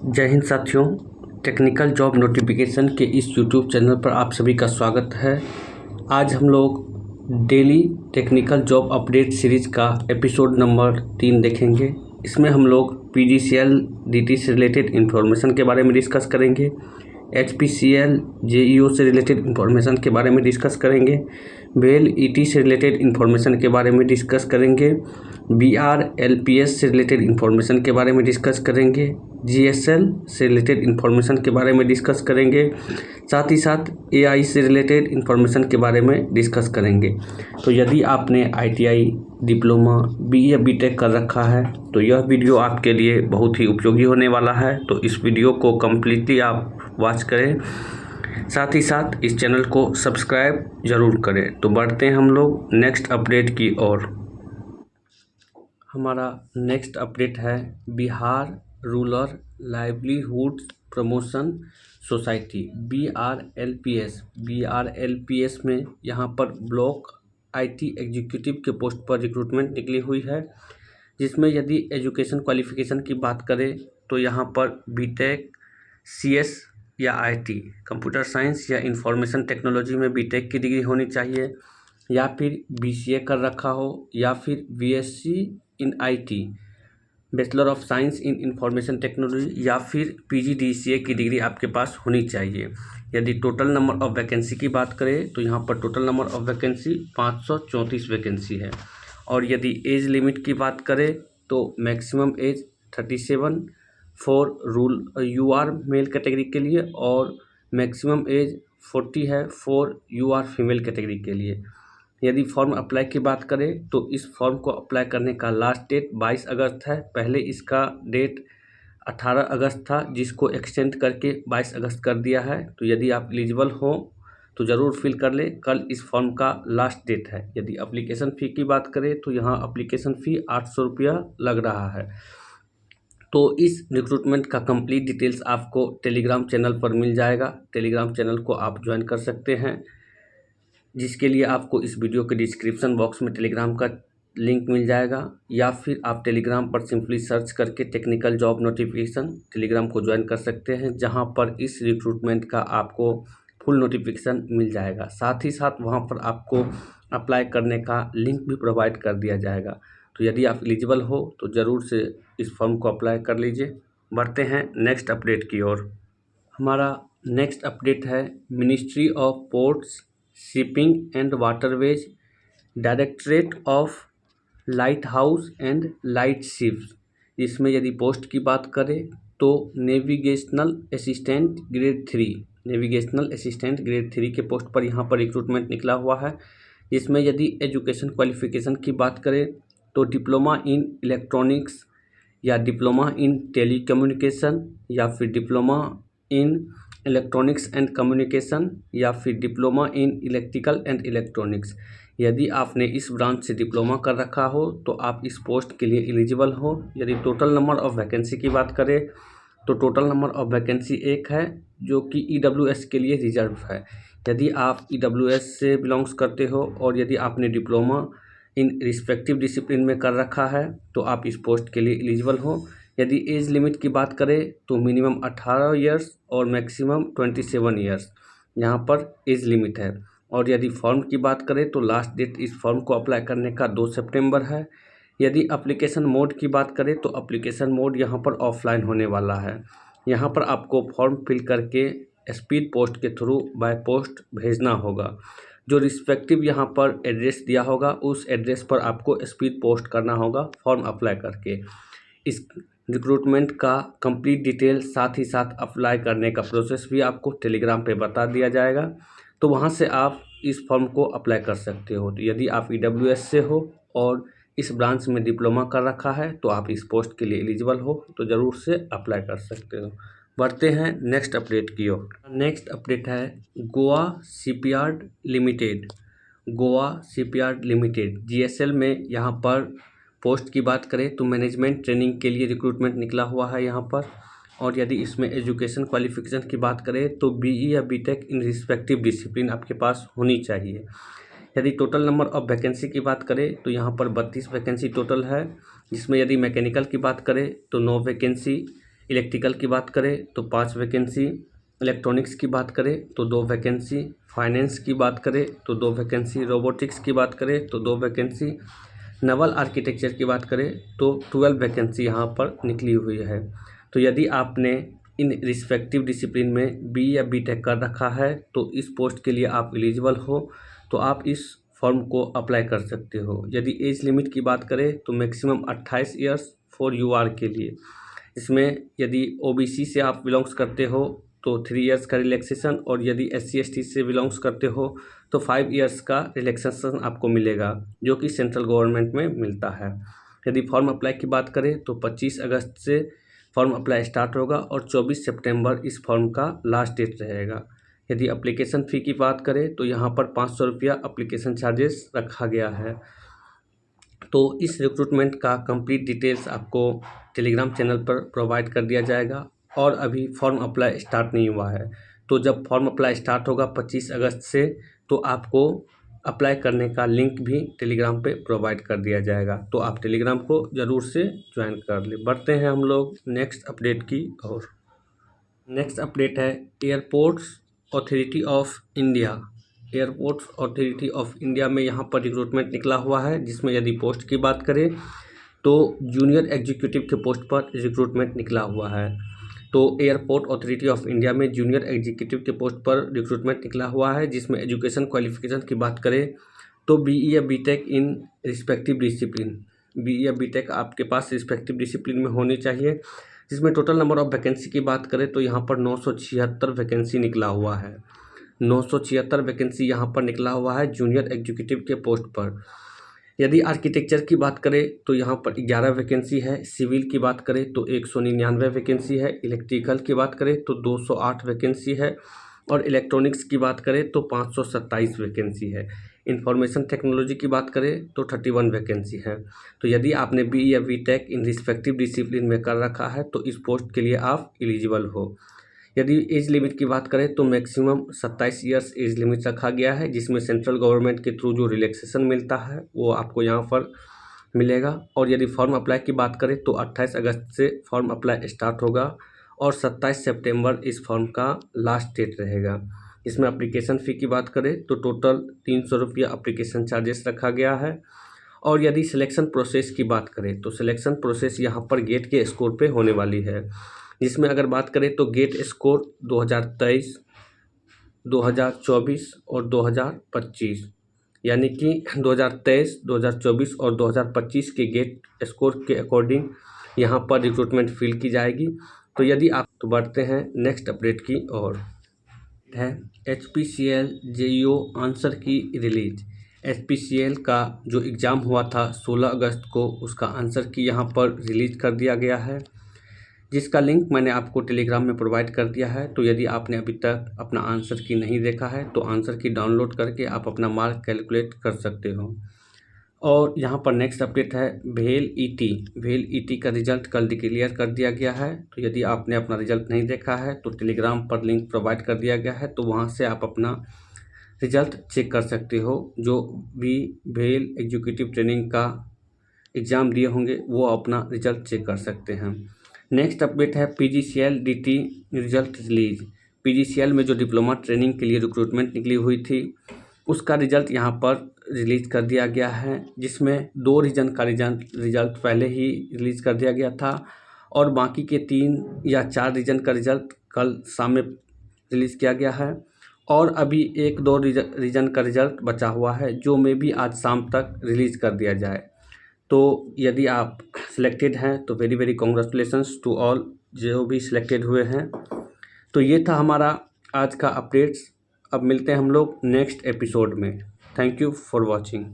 जय हिंद साथियों। Technical job notification के इस यूट्यूब चैनल पर आप सभी का स्वागत है। आज हम लोग daily technical job update series का एपिसोड नंबर 3 देखेंगे। इसमें हम लोग PGCL DT से रिलेटेड इन्फॉर्मेशन के बारे में डिस्कस करेंगे, HPCL JEO से रिलेटेड इन्फॉर्मेशन के बारे में डिस्कस करेंगे, BEL ET से रिलेटेड इन्फॉर्मेशन के बारे में डिस्कस करेंगे, BRLPS से रिलेटेड इन्फॉर्मेशन के बारे में डिस्कस करेंगे, GSL से रिलेटेड इन्फॉर्मेशन के बारे में डिस्कस करेंगे, साथ ही साथ AI से रिलेटेड इन्फॉर्मेशन के बारे में डिस्कस करेंगे। तो यदि आपने ITI, डिप्लोमा, BE या BTech कर रखा है तो यह वीडियो आपके लिए बहुत ही उपयोगी होने वाला है। तो इस वीडियो को कम्प्लीटली आप वॉच करें, साथ ही साथ इस चैनल को सब्सक्राइब ज़रूर करें। तो बढ़ते हैं हम लोग नेक्स्ट अपडेट की ओर। हमारा नेक्स्ट अपडेट है Bihar rural livelihood promotion society BRLPS में यहाँ पर ब्लॉक IT एग्जीक्यूटिव के पोस्ट पर रिक्रूटमेंट निकली हुई है, जिसमें यदि एजुकेशन क्वालिफिकेशन की बात करें तो यहाँ पर BTech, CS या IT कंप्यूटर साइंस या इंफॉर्मेशन टेक्नोलॉजी में BTech की डिग्री होनी चाहिए, या फिर BCA कर रखा हो, या फिर BSc in IT bachelor of science in information technology, या फिर PGDCA की डिग्री आपके पास होनी चाहिए। यदि टोटल नंबर ऑफ वैकेंसी की बात करें तो यहाँ पर total number of vacancy 534 vacancy है। और यदि एज लिमिट की बात करें तो maximum age 37 for UR male category के लिए और मैक्सिमम एज 40 है फॉर UR फीमेल कैटेगरी के लिए। यदि फॉर्म अप्लाई की बात करें तो इस फॉर्म को अप्लाई करने का लास्ट डेट 22 अगस्त है। पहले इसका डेट 18 अगस्त था, जिसको एक्सटेंड करके 22 अगस्त कर दिया है। तो यदि आप एलिजिबल हो तो ज़रूर फिल कर ले, कल इस फॉर्म का लास्ट डेट है। यदि एप्लीकेशन फ़ी की बात करें तो यहाँ एप्लीकेशन फ़ी 800 रुपया लग रहा है। तो इस रिक्रूटमेंट का कंप्लीट डिटेल्स आपको टेलीग्राम चैनल पर मिल जाएगा। टेलीग्राम चैनल को आप ज्वाइन कर सकते हैं, जिसके लिए आपको इस वीडियो के डिस्क्रिप्शन बॉक्स में टेलीग्राम का लिंक मिल जाएगा, या फिर आप टेलीग्राम पर सिंपली सर्च करके टेक्निकल जॉब नोटिफिकेशन टेलीग्राम को ज्वाइन कर सकते हैं, जहां पर इस रिक्रूटमेंट का आपको फुल नोटिफिकेशन मिल जाएगा। साथ ही साथ वहां पर आपको अप्लाई करने का लिंक भी प्रोवाइड कर दिया जाएगा। तो यदि आप एलिजिबल हो तो ज़रूर से इस फॉर्म को अप्लाई कर लीजिए। बढ़ते हैं नेक्स्ट अपडेट की ओर। हमारा नेक्स्ट अपडेट है ministry of ports, shipping and waterways, directorate of light house and light ships. इसमें यदि पोस्ट की बात करें तो नेविगेशनल असिस्टेंट ग्रेड 3 के पोस्ट पर यहाँ पर रिक्रूटमेंट निकला हुआ है। जिसमें यदि एजुकेशन क्वालिफिकेशन की बात करें तो डिप्लोमा इन इलेक्ट्रॉनिक्स या डिप्लोमा इन टेलीकम्युनिकेशन, या फिर diploma in electronics and communication, या फिर diploma in electrical and electronics. यदि आपने इस ब्रांच से डिप्लोमा कर रखा हो तो आप इस पोस्ट के लिए एलिजिबल हो। यदि टोटल नंबर ऑफ वैकेंसी की बात करें तो टोटल नंबर ऑफ वैकेंसी 1 है, जो कि EWS के लिए रिजर्व है। यदि आप EWS से बिलोंग्स करते हो और यदि आपने डिप्लोमा इन रिस्पेक्टिव डिसिप्लिन में कर रखा है तो आप इस पोस्ट के लिए एलिजिबल हो। यदि एज लिमिट की बात करें तो मिनिमम 18 ईयर्स और मैक्सिमम 27 ईयर्स यहाँ पर एज लिमिट है। और यदि फॉर्म की बात करें तो लास्ट डेट इस फॉर्म को अप्लाई करने का 2 सितंबर है। यदि एप्लीकेशन मोड की बात करें तो एप्लीकेशन मोड यहाँ पर ऑफलाइन होने वाला है। यहाँ पर आपको फॉर्म फिल करके स्पीड पोस्ट के थ्रू बाय पोस्ट भेजना होगा। जो रिस्पेक्टिव यहाँ पर एड्रेस दिया होगा उस एड्रेस पर आपको स्पीड पोस्ट करना होगा फॉर्म अप्लाई करके। इस रिक्रूटमेंट का कंप्लीट डिटेल साथ ही साथ अप्लाई करने का प्रोसेस भी आपको टेलीग्राम पे बता दिया जाएगा। तो वहाँ से आप इस फॉर्म को अप्लाई कर सकते हो। तो यदि आप EWS से हो और इस ब्रांच में डिप्लोमा कर रखा है तो आप इस पोस्ट के लिए एलिजिबल हो, तो ज़रूर से अप्लाई कर सकते हो। बढ़ते हैं नेक्स्ट अपडेट की ओर। नेक्स्ट अपडेट है गोवा शिपयार्ड लिमिटेड GSL में। यहाँ पर पोस्ट की बात करें तो मैनेजमेंट ट्रेनिंग के लिए रिक्रूटमेंट निकला हुआ है यहाँ पर। और यदि इसमें एजुकेशन क्वालिफिकेशन की बात करें तो BE या BTech इन रिस्पेक्टिव डिसिप्लिन आपके पास होनी चाहिए। यदि टोटल नंबर ऑफ वैकेंसी की बात करें तो यहाँ पर 32 वैकेंसी टोटल है, जिसमें यदि मैकेनिकल की बात करें तो 9 वैकेंसी, इलेक्ट्रिकल की बात करें तो 5 वैकेंसी, इलेक्ट्रॉनिक्स की बात करें तो 2 वैकेंसी, फाइनेंस की बात करें तो 2 वैकेंसी, रोबोटिक्स की बात करें तो 2 वैकेंसी, नवल आर्किटेक्चर की बात करें तो 12 वैकेंसी यहाँ पर निकली हुई है। तो यदि आपने इन रिस्पेक्टिव डिसिप्लिन में बी या बीटेक कर रखा है तो इस पोस्ट के लिए आप एलिजिबल हो, तो आप इस फॉर्म को अप्लाई कर सकते हो। यदि एज लिमिट की बात करें तो मैक्सिमम 28 ईयर्स फॉर यूआर के लिए। इसमें यदि ओबीसी से आप बिलोंग्स करते हो तो 3 ईयर्स का रिलैक्सेशन, और यदि SC ST से बिलोंग्स करते हो तो 5 ईयर्स का रिलैक्सेशन आपको मिलेगा, जो कि सेंट्रल गवर्नमेंट में मिलता है। यदि फॉर्म अप्लाई की बात करें तो 25 अगस्त से फॉर्म अप्लाई स्टार्ट होगा और 24 सितंबर इस फॉर्म का लास्ट डेट रहेगा। यदि एप्लीकेशन फ़ी की बात करें तो यहाँ पर 500 रुपया एप्लीकेशन चार्जेस रखा गया है। तो इस रिक्रूटमेंट का कंप्लीट डिटेल्स आपको टेलीग्राम चैनल पर प्रोवाइड कर दिया जाएगा, और अभी फॉर्म अप्लाई स्टार्ट नहीं हुआ है। तो जब फॉर्म अप्लाई स्टार्ट होगा 25 अगस्त से, तो आपको अप्लाई करने का लिंक भी टेलीग्राम पे प्रोवाइड कर दिया जाएगा। तो आप टेलीग्राम को ज़रूर से ज्वाइन कर लें। बढ़ते हैं हम लोग नेक्स्ट अपडेट की ओर। नेक्स्ट अपडेट है airports authority of India. Airports authority of India में यहाँ पर रिक्रूटमेंट निकला हुआ है, जिसमें यदि पोस्ट की बात करें तो जूनियर एग्जीक्यूटिव के पोस्ट पर रिक्रूटमेंट निकला हुआ है। तो एयरपोर्ट अथॉरिटी ऑफ इंडिया में जूनियर एग्जीक्यूटिव के पोस्ट पर रिक्रूटमेंट निकला हुआ है, जिसमें एजुकेशन क्वालिफिकेशन की बात करें तो BE या BTech in respective discipline. BE या बीटेक आपके पास रिस्पेक्टिव डिसिप्लिन में होनी चाहिए। जिसमें टोटल नंबर ऑफ वैकेंसी की बात करें तो यहाँ पर 976 वैकेंसी निकला हुआ है। 976 वैकेंसी यहाँ पर निकला हुआ है जूनियर एग्जीक्यूटिव के पोस्ट पर। यदि आर्किटेक्चर की बात करें तो यहाँ पर 11 वैकेंसी है। सिविल की बात करें तो 199 वैकेंसी है। इलेक्ट्रिकल की बात करें तो 208 वैकेंसी है, और इलेक्ट्रॉनिक्स की बात करें तो 527 वैकेंसी है। इंफॉर्मेशन टेक्नोलॉजी की बात करें तो 31 वैकेंसी है। तो यदि आपने BE या बीटेक इन रिस्पेक्टिव डिसिप्लिन में कर रखा है तो इस पोस्ट के लिए आप एलिजिबल हो। यदि एज लिमिट की बात करें तो मैक्सिमम 27 ईयर्स एज लिमिट रखा गया है, जिसमें सेंट्रल गवर्नमेंट के थ्रू जो रिलैक्सेशन मिलता है वो आपको यहाँ पर मिलेगा। और यदि फॉर्म अप्लाई की बात करें तो 28 अगस्त से फॉर्म अप्लाई स्टार्ट होगा और 27 सितंबर इस फॉर्म का लास्ट डेट रहेगा। इसमें एप्लीकेशन फ़ी की बात करें तो टोटल 300 रुपया एप्लीकेशन चार्जेस रखा गया है। और यदि सिलेक्शन प्रोसेस की बात करें तो सिलेक्शन प्रोसेस यहाँ पर गेट के स्कोर पे होने वाली है, जिसमें अगर बात करें तो गेट स्कोर 2023, 2024 और 2025, यानी कि 2023, 2024 और 2025 के गेट स्कोर के अकॉर्डिंग यहाँ पर रिक्रूटमेंट फिल की जाएगी। तो यदि आप तो बढ़ते हैं नेक्स्ट अपडेट की ओर। है HPCL JEO आंसर की रिलीज। HPCL का जो एग्ज़ाम हुआ था 16 अगस्त को, उसका आंसर की यहाँ पर रिलीज कर दिया गया है, जिसका लिंक मैंने आपको टेलीग्राम में प्रोवाइड कर दिया है। तो यदि आपने अभी तक अपना आंसर की नहीं देखा है तो आंसर की डाउनलोड करके आप अपना मार्क कैलकुलेट कर सकते हो। और यहाँ पर नेक्स्ट अपडेट है भेल ET का रिजल्ट कल डिक्लेयर कर दिया गया है। तो यदि आपने अपना रिजल्ट नहीं देखा है तो टेलीग्राम पर लिंक प्रोवाइड कर दिया गया है, तो वहाँ से आप अपना रिजल्ट चेक कर सकते हो। जो भी भेल एग्जीक्यूटिव ट्रेनिंग का एग्ज़ाम दिए होंगे वो अपना रिजल्ट चेक कर सकते हैं। नेक्स्ट अपडेट है PGCL DT result release. PGCL में जो डिप्लोमा ट्रेनिंग के लिए रिक्रूटमेंट निकली हुई थी उसका रिजल्ट यहाँ पर रिलीज़ कर दिया गया है, जिसमें 2 रीजन का रिजल्ट पहले ही रिलीज़ कर दिया गया था, और बाकी के 3 या 4 रीजन का रिजल्ट कल शाम में रिलीज़ किया गया है। और अभी 1-2 रीजन का रिजल्ट बचा हुआ है, जो में भी आज शाम तक रिलीज़ कर दिया जाए। तो यदि आप सिलेक्टेड हैं तो very very congratulations to all जो भी सिलेक्टेड हुए हैं। तो ये था हमारा आज का अपडेट्स। अब मिलते हैं हम लोग नेक्स्ट एपिसोड में। Thank you for watching.